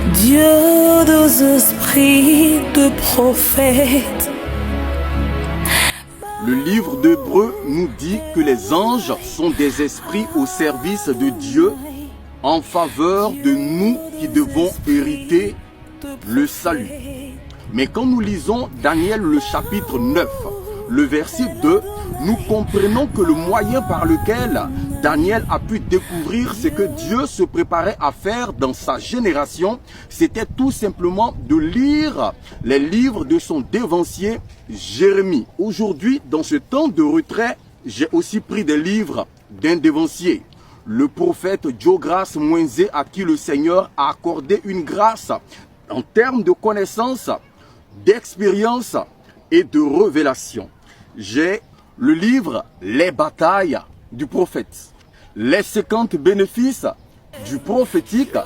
Dieu des esprits de prophètes. Le livre d'Hébreux nous dit que les anges sont des esprits au service de Dieu en faveur de nous qui devons hériter le salut. Mais quand nous lisons Daniel le chapitre 9, le verset 2, nous comprenons que le moyen par lequel Daniel a pu découvrir ce que Dieu se préparait à faire dans sa génération, c'était tout simplement de lire les livres de son dévancier Jérémie. Aujourd'hui, dans ce temps de retrait, j'ai aussi pris des livres d'un dévancier, le prophète Diogras Mwenze, à qui le Seigneur a accordé une grâce en termes de connaissances, d'expérience et de révélation. J'ai le livre Les batailles du prophète, les 50 bénéfices du prophétique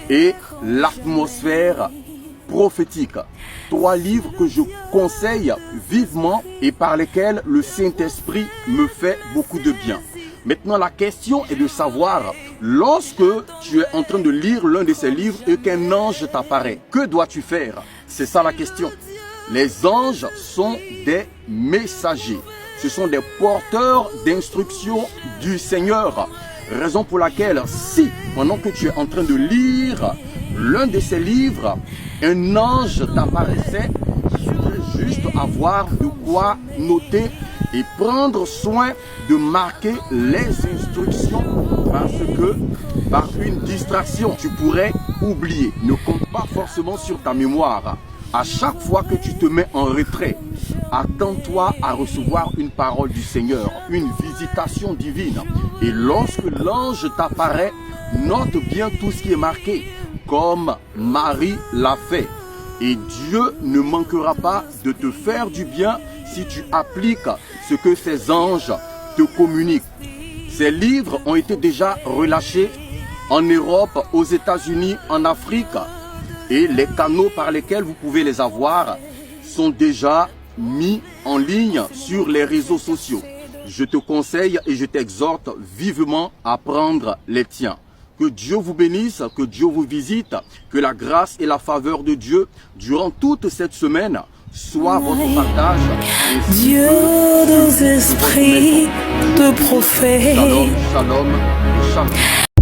et l'atmosphère prophétique. 3 livres que je conseille vivement et par lesquels le Saint-Esprit me fait beaucoup de bien. Maintenant, la question est de savoir, lorsque tu es en train de lire l'un de ces livres et qu'un ange t'apparaît, que dois-tu faire? C'est ça la question. Les anges sont des messagers. Ce sont des porteurs d'instructions du Seigneur. Raison pour laquelle, si, pendant que tu es en train de lire l'un de ces livres, un ange t'apparaissait, tu devrais juste avoir de quoi noter et prendre soin de marquer les instructions, parce que par une distraction, tu pourrais oublier. Ne compte pas forcément sur ta mémoire. À chaque fois que tu te mets en retrait, attends-toi à recevoir une parole du Seigneur, une visitation divine. Et lorsque l'ange t'apparaît, note bien tout ce qui est marqué, comme Marie l'a fait. Et Dieu ne manquera pas de te faire du bien si tu appliques ce que ces anges te communiquent. Ces livres ont été déjà relâchés en Europe, aux États-Unis, en Afrique. Et les canaux par lesquels vous pouvez les avoir sont déjà mis en ligne sur les réseaux sociaux. Je te conseille et je t'exhorte vivement à prendre les tiens. Que Dieu vous bénisse, que Dieu vous visite, que la grâce et la faveur de Dieu durant toute cette semaine soit votre partage. Dieu des esprits de prophètes. Shalom, shalom, shalom.